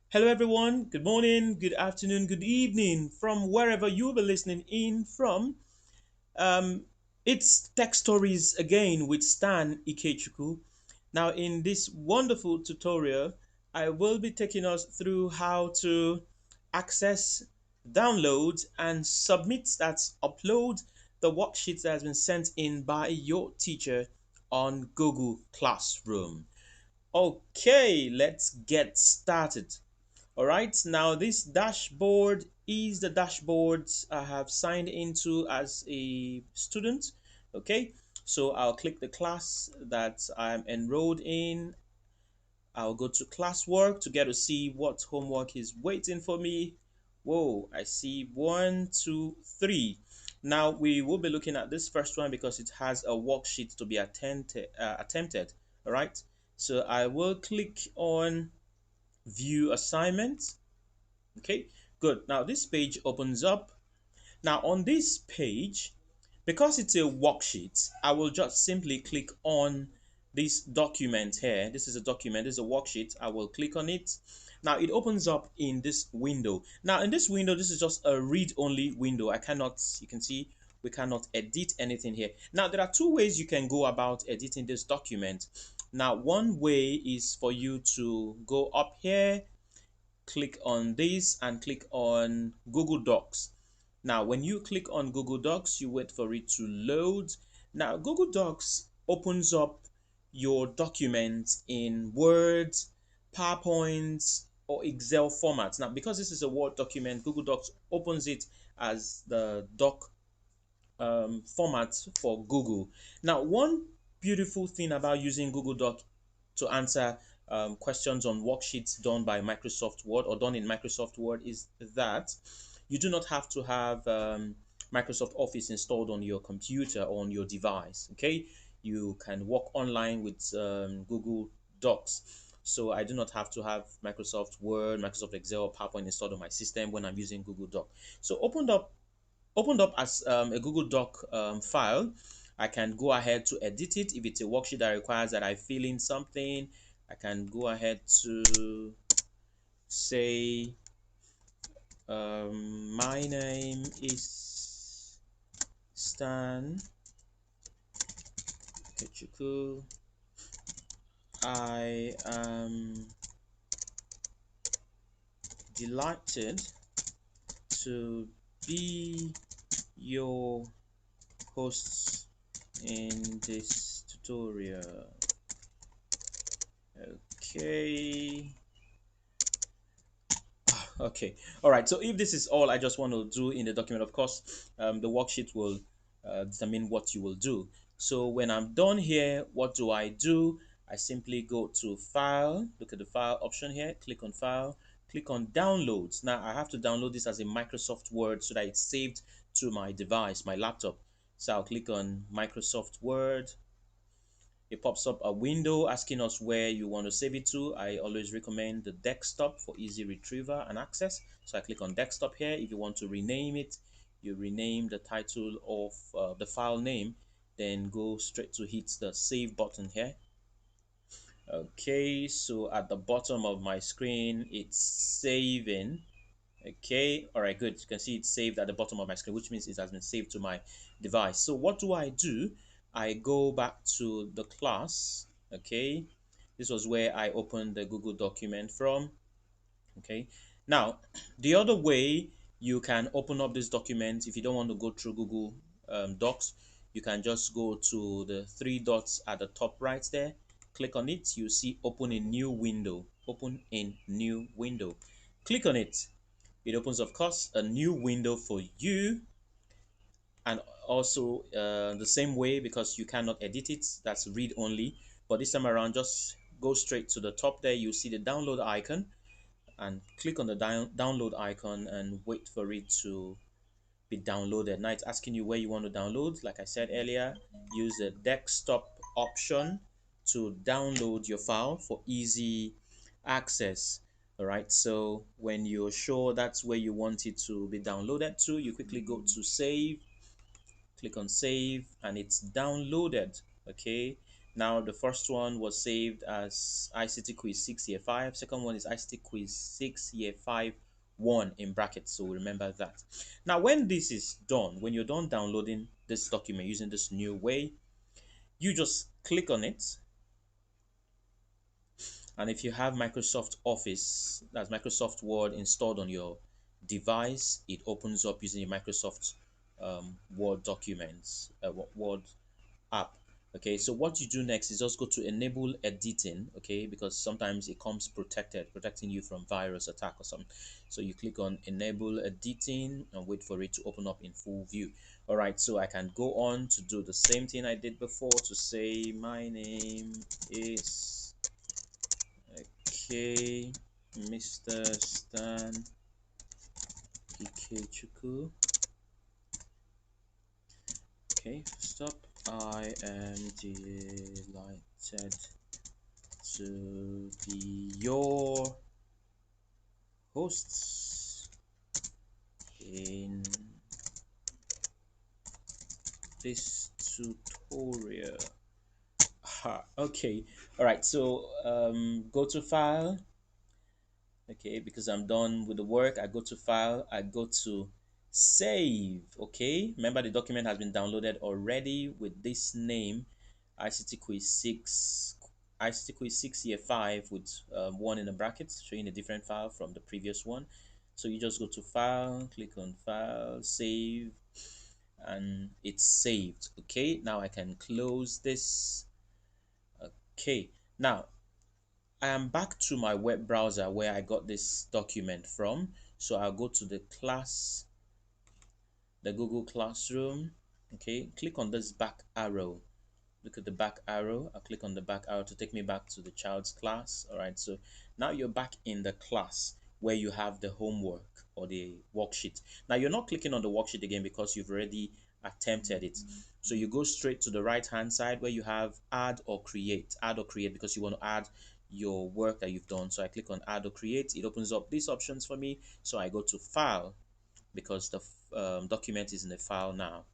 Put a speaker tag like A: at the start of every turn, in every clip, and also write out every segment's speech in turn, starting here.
A: Hello, everyone. Good morning, good afternoon, good evening from wherever you'll be listening in from. Um, it's Tech Stories again with Stan Ikechukwu. Now, in this wonderful tutorial, I will be taking us through how to access, download, and submit that's upload the worksheets that has been sent in by your teacher on Google Classroom. Okay, let's get started. All right, now this dashboard is the dashboard I have signed into as a student. Okay, so I'll click the class that I'm enrolled in. I'll go to classwork to get to see what homework is waiting for me. Whoa, I see one, two, three. Now we will be looking at this first one because it has a worksheet to be attempted. All right, so I will click on view assignment. Okay, good. Now this page opens up. Now on this page, because it's a worksheet, I will just simply click on this document here. This is a document, this is a worksheet. I will click on it. Now it opens up in this window. Now in this window, this is just a read-only window. You can see we cannot edit anything here. Now there are two ways you can go about editing this document. Now one way is for you to go up here, click on this and click on Google Docs. Now, when you click on Google Docs, you wait for it to load. Now, Google Docs opens up your document in Word, PowerPoint, or Excel formats. Now, because this is a Word document, Google Docs opens it as the doc format for Google. Now, one beautiful thing about using Google Doc to answer questions on worksheets done by Microsoft Word or done in Microsoft Word is that you do not have to have Microsoft Office installed on your computer or on your device. Okay, you can work online with Google Docs. So I do not have to have Microsoft Word, Microsoft Excel, or PowerPoint installed on my system when I'm using Google Doc. So opened up as a Google Doc file, I can go ahead to edit it. If it's a worksheet that requires that I fill in something, I can go ahead to say, my name is Stan Kechuku. I am delighted to be your host in this tutorial. Okay. Okay, all right. So if this is all I just want to do in the document, of course, the worksheet will determine what you will do. So when I'm done here, what do? I simply go to File, look at the File option here, click on File, click on Downloads. Now I have to download this as a Microsoft Word so that it's saved to my device, my laptop. So I'll click on Microsoft Word. It pops up a window asking us where you want to save it to. I always recommend the desktop for easy retrieval and access. So I click on desktop here. If you want to rename it, you rename the title of the file name, then go straight to hit the save button here. Okay, so at the bottom of my screen, it's saving. Okay, all right, good. You can see it's saved at the bottom of my screen, which means it has been saved to my device. So what do? I go back to the class. Okay, this was where I opened the Google document from. Okay, now the other way you can open up this document, if you don't want to go through Google Docs, you can just go to the three dots at the top right there, click on it. You see open a new window, open in new window, click on it. It opens, of course, a new window for you, and also the same way, because you cannot edit it, that's read only. But this time around, just go straight to the top there. You see the download icon, and click on the download icon and wait for it to be downloaded. Now it's asking you where you want to download. Like I said earlier, use the desktop option to download your file for easy access. All right, so when you're sure that's where you want it to be downloaded to, you quickly go to save, click on save, and it's downloaded. Okay, Now the first one was saved as ICT quiz 6 year 5. Second one is ICT quiz 6 year 5 1 in brackets, so remember that. Now when this is done, when you're done downloading this document using this new way, you just click on it. And if you have Microsoft Office, that's Microsoft Word installed on your device, it opens up using your Microsoft Word documents, Word app. Okay, so what you do next is just go to enable editing. Okay, because sometimes it comes protecting you from virus attack or something. So you click on enable editing and wait for it to open up in full view. All right, so I can go on to do the same thing I did before, to say my name is, okay, Mr. Stan Ikechukwu. Okay, stop. I am delighted to be your hosts in this tutorial. Okay, all right, so go to file. Okay, because I'm done with the work, I go to file, I go to save. Okay, remember the document has been downloaded already with this name, ICT quiz 6, ICT quiz 6 year 5 with 1 in the brackets, showing a different file from the previous one. So you just go to file, click on file, save, and it's saved. Okay, now I can close this. Okay, now I am back to my web browser where I got this document from. So I'll go to the class, the Google Classroom. Okay, click on this back arrow. Look at the back arrow. I'll click on the back arrow to take me back to the child's class. All right, so now you're back in the class where you have the homework or the worksheet. Now you're not clicking on the worksheet again because you've already attempted it. So you go straight to the right hand side where you have add or create. Add or create because you want to add your work that you've done. So I click on add or create. It opens up these options for me. So I go to file because the document is in the file now.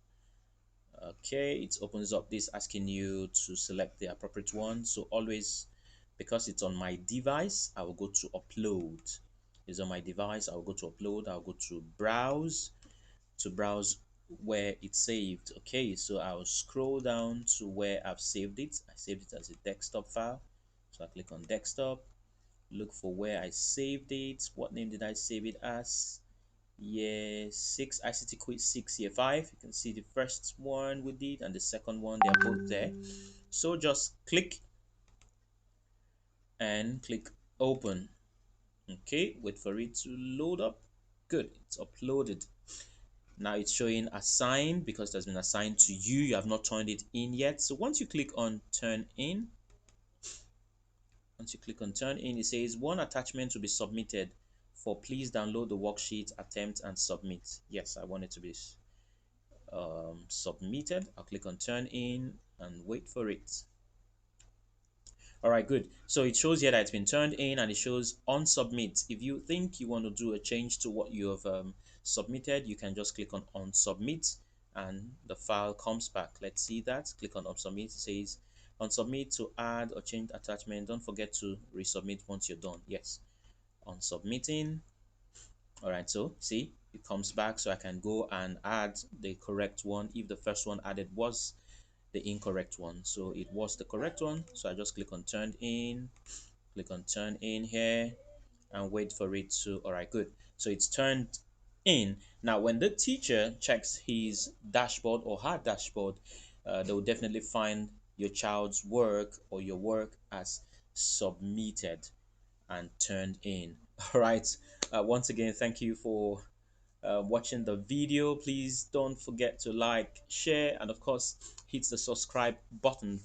A: Okay, it opens up this asking you to select the appropriate one. So always, because it's on my device, I will go to upload. It's on my device, I'll go to upload. I'll go to browse, to browse where it's saved. Okay, so I'll scroll down to where I've saved it. I saved it as a desktop file, so I click on desktop, look for where I saved it. What name did I save it as? Year 6, ICT quiz 6 year 5. You can see the first one we did and the second one, they're both there. So just click and click open. Okay, wait for it to load up. Good, it's uploaded. Now it's showing assigned because that's been assigned to you. You have not turned it in yet. So once you click on turn in, it says one attachment to be submitted for please download the worksheet, attempt and submit. Yes, I want it to be submitted. I'll click on turn in and wait for it. All right, good. So it shows here that it's been turned in and it shows on submit. If you think you want to do a change to what you have submitted, you can just click on submit and the file comes back. Let's see that. Click on submit. It says on submit to add or change attachment. Don't forget to resubmit once you're done. Yes, on submitting. All right, so see it comes back, so I can go and add the correct one if the first one added was the incorrect one. So it was the correct one, so I just click on turn in, click on turn in here and wait for it to, all right, good. So it's turned in. Now when the teacher checks his dashboard or her dashboard, they will definitely find your child's work or your work as submitted and turned in. All right, once again, thank you for watching the video. Please don't forget to like, share, and of course hit the subscribe button